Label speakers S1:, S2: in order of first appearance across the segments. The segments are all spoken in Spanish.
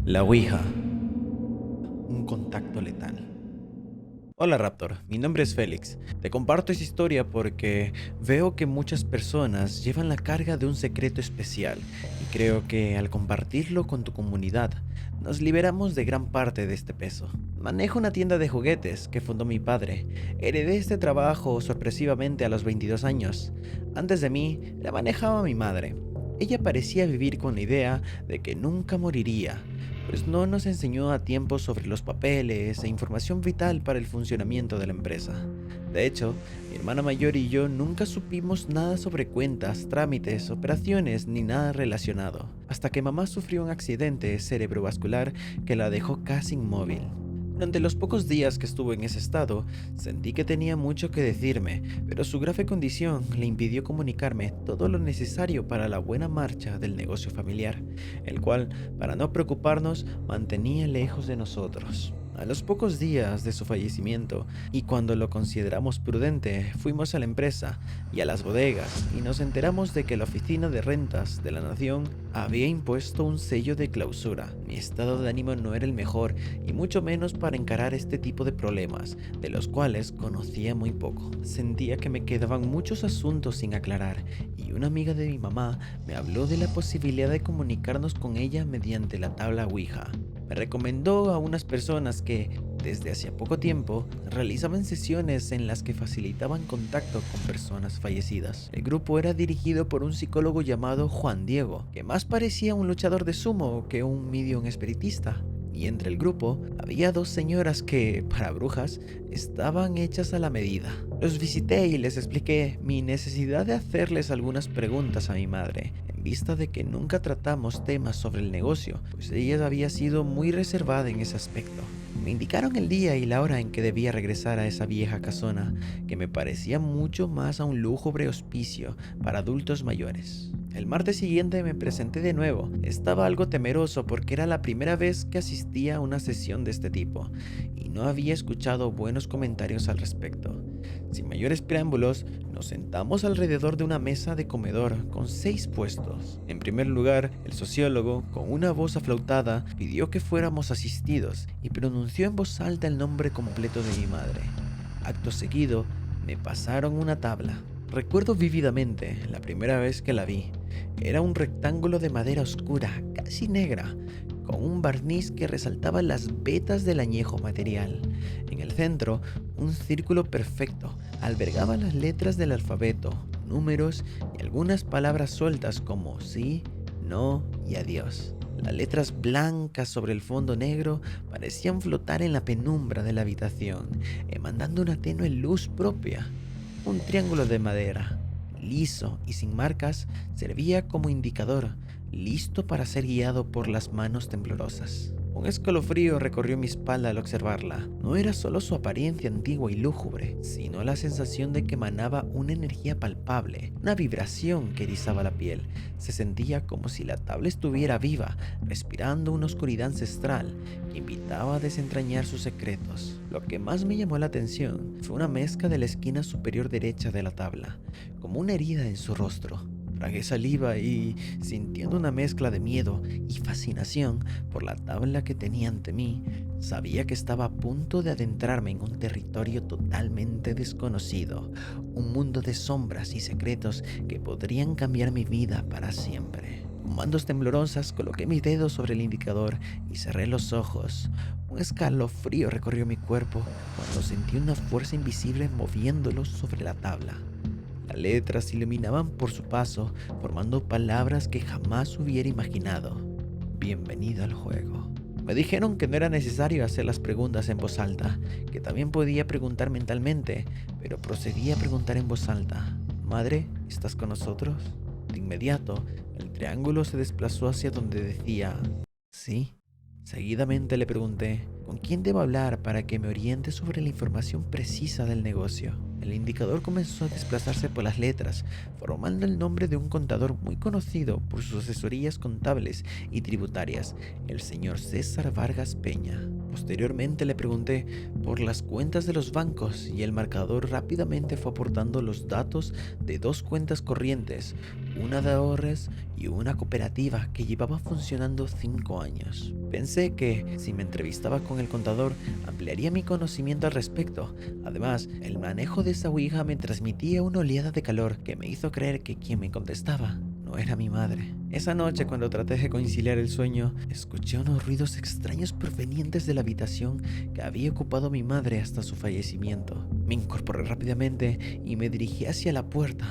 S1: La Ouija, un contacto letal. Hola Raptor, mi nombre es Félix. Te comparto esta historia porque veo que muchas personas llevan la carga de un secreto especial y creo que al compartirlo con tu comunidad nos liberamos de gran parte de este peso. Manejo una tienda de juguetes que fundó mi padre. Heredé este trabajo sorpresivamente a los 22 años. Antes de mí la manejaba mi madre. Ella parecía vivir con la idea de que nunca moriría, pues no nos enseñó a tiempo sobre los papeles e información vital para el funcionamiento de la empresa. De hecho, mi hermana mayor y yo nunca supimos nada sobre cuentas, trámites, operaciones ni nada relacionado, hasta que mamá sufrió un accidente cerebrovascular que la dejó casi inmóvil. Durante los pocos días que estuvo en ese estado, sentí que tenía mucho que decirme, pero su grave condición le impidió comunicarme todo lo necesario para la buena marcha del negocio familiar, el cual, para no preocuparnos, mantenía lejos de nosotros. A los pocos días de su fallecimiento, y cuando lo consideramos prudente, fuimos a la empresa y a las bodegas y nos enteramos de que la oficina de rentas de la nación había impuesto un sello de clausura. Mi estado de ánimo no era el mejor y mucho menos para encarar este tipo de problemas, de los cuales conocía muy poco. Sentía que me quedaban muchos asuntos sin aclarar y una amiga de mi mamá me habló de la posibilidad de comunicarnos con ella mediante la tabla Ouija. Me recomendó a unas personas que, desde hacía poco tiempo, realizaban sesiones en las que facilitaban contacto con personas fallecidas. El grupo era dirigido por un psicólogo llamado Juan Diego, que más parecía un luchador de sumo que un medium espiritista. Y entre el grupo había dos señoras que, para brujas, estaban hechas a la medida. Los visité y les expliqué mi necesidad de hacerles algunas preguntas a mi madre, en vista de que nunca tratamos temas sobre el negocio, pues ella había sido muy reservada en ese aspecto. Me indicaron el día y la hora en que debía regresar a esa vieja casona, que me parecía mucho más a un lúgubre hospicio para adultos mayores. El martes siguiente me presenté de nuevo. Estaba algo temeroso porque era la primera vez que asistía a una sesión de este tipo y no había escuchado buenos comentarios al respecto. Sin mayores preámbulos, nos sentamos alrededor de una mesa de comedor con 6 puestos. En primer lugar, el sociólogo, con una voz aflautada, pidió que fuéramos asistidos y pronunció en voz alta el nombre completo de mi madre. Acto seguido, me pasaron una tabla. Recuerdo vívidamente la primera vez que la vi. Era un rectángulo de madera oscura, casi negra, con un barniz que resaltaba las vetas del añejo material. En el centro, un círculo perfecto albergaba las letras del alfabeto, números y algunas palabras sueltas como sí, no y adiós. Las letras blancas sobre el fondo negro parecían flotar en la penumbra de la habitación, emanando una tenue luz propia. Un triángulo de madera, liso y sin marcas, servía como indicador, listo para ser guiado por las manos temblorosas. Un escalofrío recorrió mi espalda al observarla. No era solo su apariencia antigua y lúgubre, sino la sensación de que emanaba una energía palpable, una vibración que erizaba la piel. Se sentía como si la tabla estuviera viva, respirando una oscuridad ancestral que invitaba a desentrañar sus secretos. Lo que más me llamó la atención fue una mezcla de la esquina superior derecha de la tabla, como una herida en su rostro. Tragué saliva y, sintiendo una mezcla de miedo y fascinación por la tabla que tenía ante mí, sabía que estaba a punto de adentrarme en un territorio totalmente desconocido, un mundo de sombras y secretos que podrían cambiar mi vida para siempre. Con manos temblorosas coloqué mis dedos sobre el indicador y cerré los ojos. Un escalofrío recorrió mi cuerpo cuando sentí una fuerza invisible moviéndolo sobre la tabla. Las letras se iluminaban por su paso, formando palabras que jamás hubiera imaginado. Bienvenido al juego. Me dijeron que no era necesario hacer las preguntas en voz alta, que también podía preguntar mentalmente, pero procedí a preguntar en voz alta. Madre, ¿estás con nosotros? De inmediato, el triángulo se desplazó hacia donde decía sí. Seguidamente le pregunté, ¿con quién debo hablar para que me oriente sobre la información precisa del negocio? El indicador comenzó a desplazarse por las letras, formando el nombre de un contador muy conocido por sus asesorías contables y tributarias, el señor César Vargas Peña. Posteriormente le pregunté por las cuentas de los bancos y el marcador rápidamente fue aportando los datos de dos cuentas corrientes, una de ahorros y una cooperativa que llevaba funcionando 5 años. Pensé que si me entrevistaba con el contador ampliaría mi conocimiento al respecto. Además, el manejo de esa ouija me transmitía una oleada de calor que me hizo creer que quien me contestaba no era mi madre. Esa noche, cuando traté de conciliar el sueño, escuché unos ruidos extraños provenientes de la habitación que había ocupado mi madre hasta su fallecimiento. Me incorporé rápidamente y me dirigí hacia la puerta.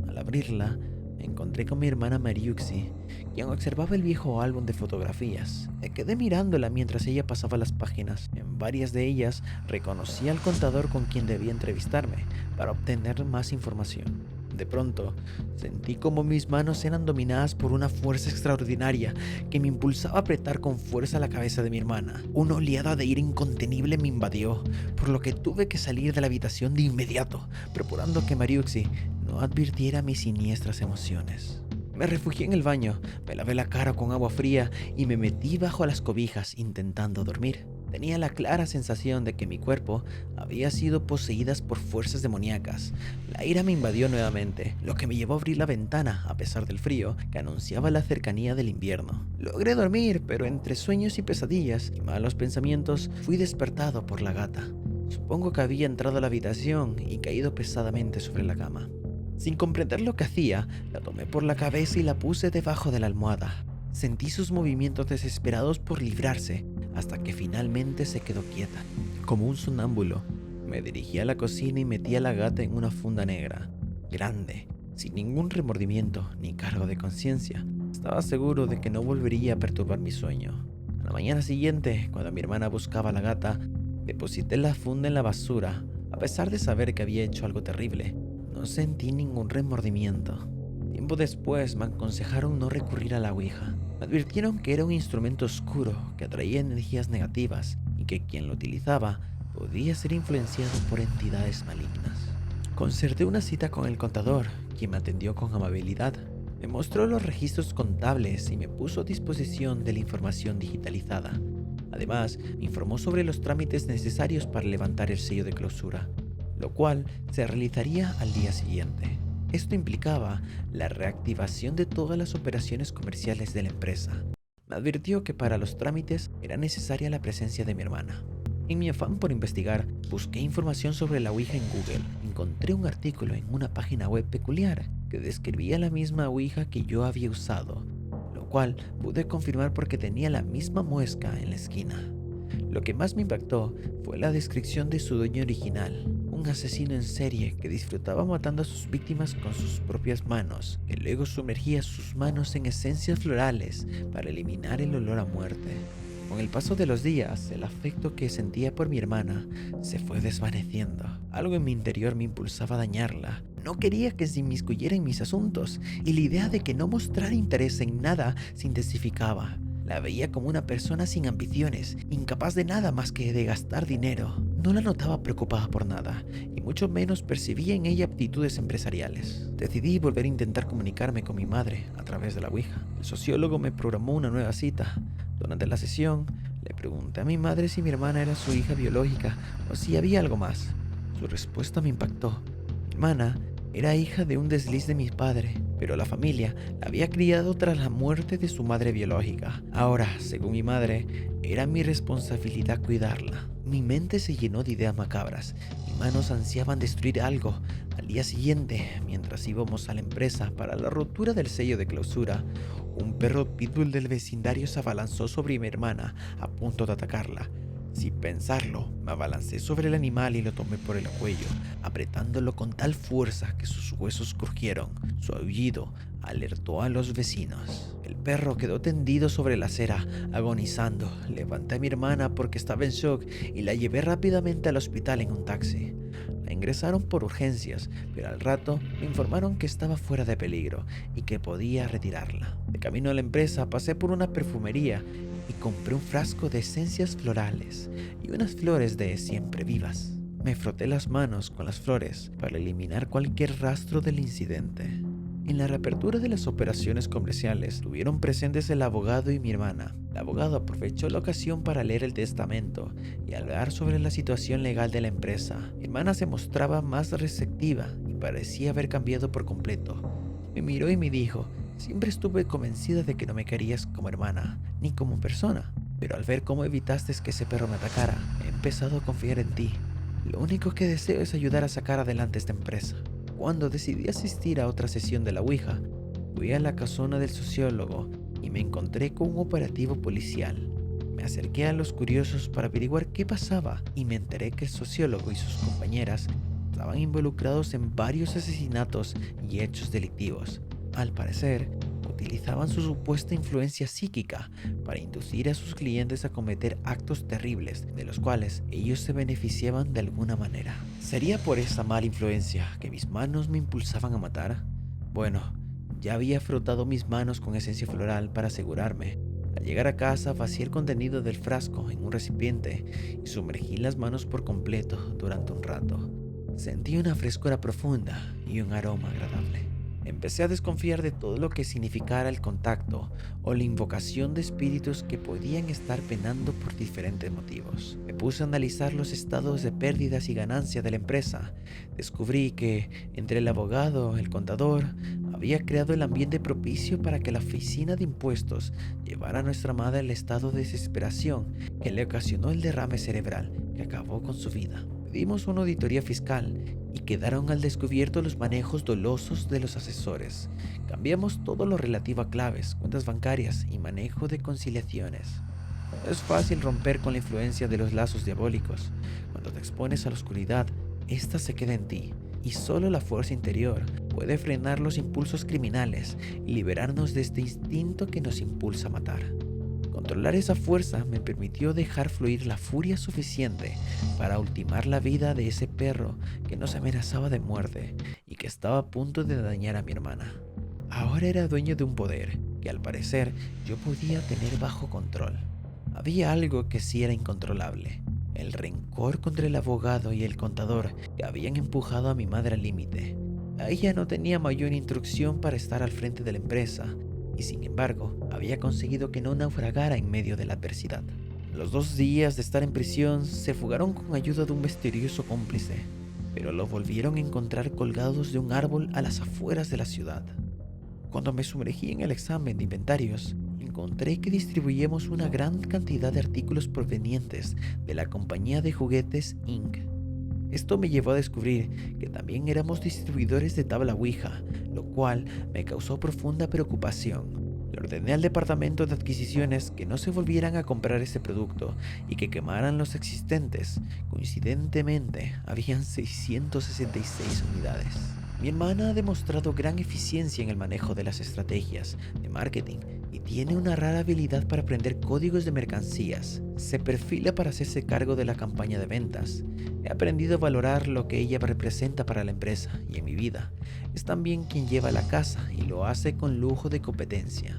S1: Al abrirla, me encontré con mi hermana Mariuxi, quien observaba el viejo álbum de fotografías. Me quedé mirándola mientras ella pasaba las páginas. En varias de ellas reconocí al contador con quien debía entrevistarme para obtener más información. De pronto, sentí como mis manos eran dominadas por una fuerza extraordinaria que me impulsaba a apretar con fuerza la cabeza de mi hermana. Una oleada de ira incontenible me invadió, por lo que tuve que salir de la habitación de inmediato, procurando que Mariuxi no advirtiera mis siniestras emociones. Me refugié en el baño, me lavé la cara con agua fría y me metí bajo las cobijas intentando dormir. Tenía la clara sensación de que mi cuerpo había sido poseída por fuerzas demoníacas. La ira me invadió nuevamente, lo que me llevó a abrir la ventana a pesar del frío que anunciaba la cercanía del invierno. Logré dormir, pero entre sueños y pesadillas y malos pensamientos fui despertado por la gata. Supongo que había entrado a la habitación y caído pesadamente sobre la cama. Sin comprender lo que hacía, la tomé por la cabeza y la puse debajo de la almohada. Sentí sus movimientos desesperados por librarse, hasta que finalmente se quedó quieta. Como un sonámbulo, me dirigí a la cocina y metí a la gata en una funda negra, grande, sin ningún remordimiento ni cargo de conciencia. Estaba seguro de que no volvería a perturbar mi sueño. A la mañana siguiente, cuando mi hermana buscaba a la gata, deposité la funda en la basura. A pesar de saber que había hecho algo terrible, no sentí ningún remordimiento. Tiempo después me aconsejaron no recurrir a la ouija. Me advirtieron que era un instrumento oscuro que atraía energías negativas y que quien lo utilizaba podía ser influenciado por entidades malignas. Concerté una cita con el contador, quien me atendió con amabilidad. Me mostró los registros contables y me puso a disposición de la información digitalizada. Además, me informó sobre los trámites necesarios para levantar el sello de clausura, lo cual se realizaría al día siguiente. Esto implicaba la reactivación de todas las operaciones comerciales de la empresa. Me advirtió que para los trámites era necesaria la presencia de mi hermana. En mi afán por investigar, busqué información sobre la ouija en Google. Encontré un artículo en una página web peculiar que describía la misma ouija que yo había usado, lo cual pude confirmar porque tenía la misma muesca en la esquina. Lo que más me impactó fue la descripción de su dueño original, un asesino en serie que disfrutaba matando a sus víctimas con sus propias manos, que luego sumergía sus manos en esencias florales para eliminar el olor a muerte. Con el paso de los días, el afecto que sentía por mi hermana se fue desvaneciendo. Algo en mi interior me impulsaba a dañarla. No quería que se inmiscuyera en mis asuntos, y la idea de que no mostrara interés en nada se intensificaba. La veía como una persona sin ambiciones, incapaz de nada más que de gastar dinero. No la notaba preocupada por nada, y mucho menos percibía en ella aptitudes empresariales. Decidí volver a intentar comunicarme con mi madre a través de la ouija. El sociólogo me programó una nueva cita. Durante la sesión, le pregunté a mi madre si mi hermana era su hija biológica o si había algo más. Su respuesta me impactó. Mi hermana era hija de un desliz de mi padre, pero la familia la había criado tras la muerte de su madre biológica. Ahora, según mi madre, era mi responsabilidad cuidarla. Mi mente se llenó de ideas macabras. Mis manos ansiaban destruir algo. Al día siguiente, mientras íbamos a la empresa para la rotura del sello de clausura, un perro pitbull del vecindario se abalanzó sobre mi hermana a punto de atacarla. Sin pensarlo, me abalancé sobre el animal y lo tomé por el cuello, apretándolo con tal fuerza que sus huesos crujieron. Su aullido alertó a los vecinos. El perro quedó tendido sobre la acera, agonizando. Levanté a mi hermana porque estaba en shock y la llevé rápidamente al hospital en un taxi. La ingresaron por urgencias, pero al rato me informaron que estaba fuera de peligro y que podía retirarla. De camino a la empresa pasé por una perfumería y compré un frasco de esencias florales y unas flores de siempre vivas. Me froté las manos con las flores para eliminar cualquier rastro del incidente. En la reapertura de las operaciones comerciales estuvieron presentes el abogado y mi hermana. El abogado aprovechó la ocasión para leer el testamento y hablar sobre la situación legal de la empresa. Mi hermana se mostraba más receptiva y parecía haber cambiado por completo. Me miró y me dijo: siempre estuve convencida de que no me querías como hermana, ni como persona, pero al ver cómo evitaste que ese perro me atacara, he empezado a confiar en ti. Lo único que deseo es ayudar a sacar adelante esta empresa. Cuando decidí asistir a otra sesión de la Ouija, fui a la casona del sociólogo y me encontré con un operativo policial. Me acerqué a los curiosos para averiguar qué pasaba y me enteré que el sociólogo y sus compañeras estaban involucrados en varios asesinatos y hechos delictivos. Al parecer, utilizaban su supuesta influencia psíquica para inducir a sus clientes a cometer actos terribles de los cuales ellos se beneficiaban de alguna manera. ¿Sería por esa mala influencia que mis manos me impulsaban a matar? Bueno, ya había frotado mis manos con esencia floral para asegurarme. Al llegar a casa, vacié el contenido del frasco en un recipiente y sumergí las manos por completo durante un rato. Sentí una frescura profunda y un aroma agradable. Empecé a desconfiar de todo lo que significara el contacto o la invocación de espíritus que podían estar penando por diferentes motivos. Me puse a analizar los estados de pérdidas y ganancias de la empresa. Descubrí que, entre el abogado y el contador, había creado el ambiente propicio para que la oficina de impuestos llevara a nuestra madre al estado de desesperación que le ocasionó el derrame cerebral que acabó con su vida. Pedimos una auditoría fiscal y quedaron al descubierto los manejos dolosos de los asesores. Cambiamos todo lo relativo a claves, cuentas bancarias y manejo de conciliaciones. No es fácil romper con la influencia de los lazos diabólicos. Cuando te expones a la oscuridad, esta se queda en ti, y solo la fuerza interior puede frenar los impulsos criminales y liberarnos de este instinto que nos impulsa a matar. Controlar esa fuerza me permitió dejar fluir la furia suficiente para ultimar la vida de ese perro que nos amenazaba de muerte y que estaba a punto de dañar a mi hermana. Ahora era dueño de un poder que al parecer yo podía tener bajo control. Había algo que sí era incontrolable: el rencor contra el abogado y el contador que habían empujado a mi madre al límite. Ella no tenía mayor instrucción para estar al frente de la empresa, y sin embargo, había conseguido que no naufragara en medio de la adversidad. Los 2 días de estar en prisión se fugaron con ayuda de un misterioso cómplice, pero lo volvieron a encontrar colgados de un árbol a las afueras de la ciudad. Cuando me sumergí en el examen de inventarios, encontré que distribuíamos una gran cantidad de artículos provenientes de la compañía de juguetes Inc. Esto me llevó a descubrir que también éramos distribuidores de tabla Ouija, lo cual me causó profunda preocupación. Le ordené al departamento de adquisiciones que no se volvieran a comprar ese producto y que quemaran los existentes. Coincidentemente, habían 666 unidades. Mi hermana ha demostrado gran eficiencia en el manejo de las estrategias de marketing y tiene una rara habilidad para aprender códigos de mercancías. Se perfila para hacerse cargo de la campaña de ventas. He aprendido a valorar lo que ella representa para la empresa y en mi vida. Es también quien lleva la casa y lo hace con lujo de competencia.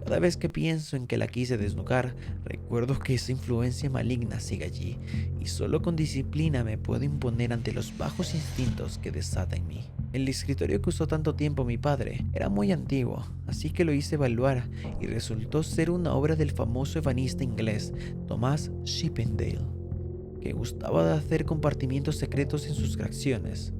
S1: Cada vez que pienso en que la quise desnucar, recuerdo que esa influencia maligna sigue allí y solo con disciplina me puedo imponer ante los bajos instintos que desata en mí. El escritorio que usó tanto tiempo mi padre era muy antiguo, así que lo hice evaluar y resultó ser una obra del famoso ebanista inglés Thomas Chippendale, que gustaba de hacer compartimientos secretos en sus creaciones.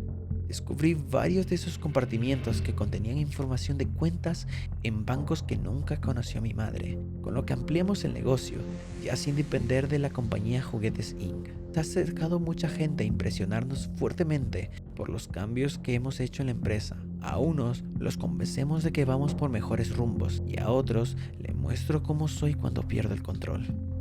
S1: Descubrí varios de esos compartimientos que contenían información de cuentas en bancos que nunca conoció mi madre, con lo que ampliamos el negocio, ya sin depender de la compañía Juguetes Inc. Se ha acercado mucha gente a impresionarnos fuertemente por los cambios que hemos hecho en la empresa. A unos los convencemos de que vamos por mejores rumbos y a otros les muestro cómo soy cuando pierdo el control.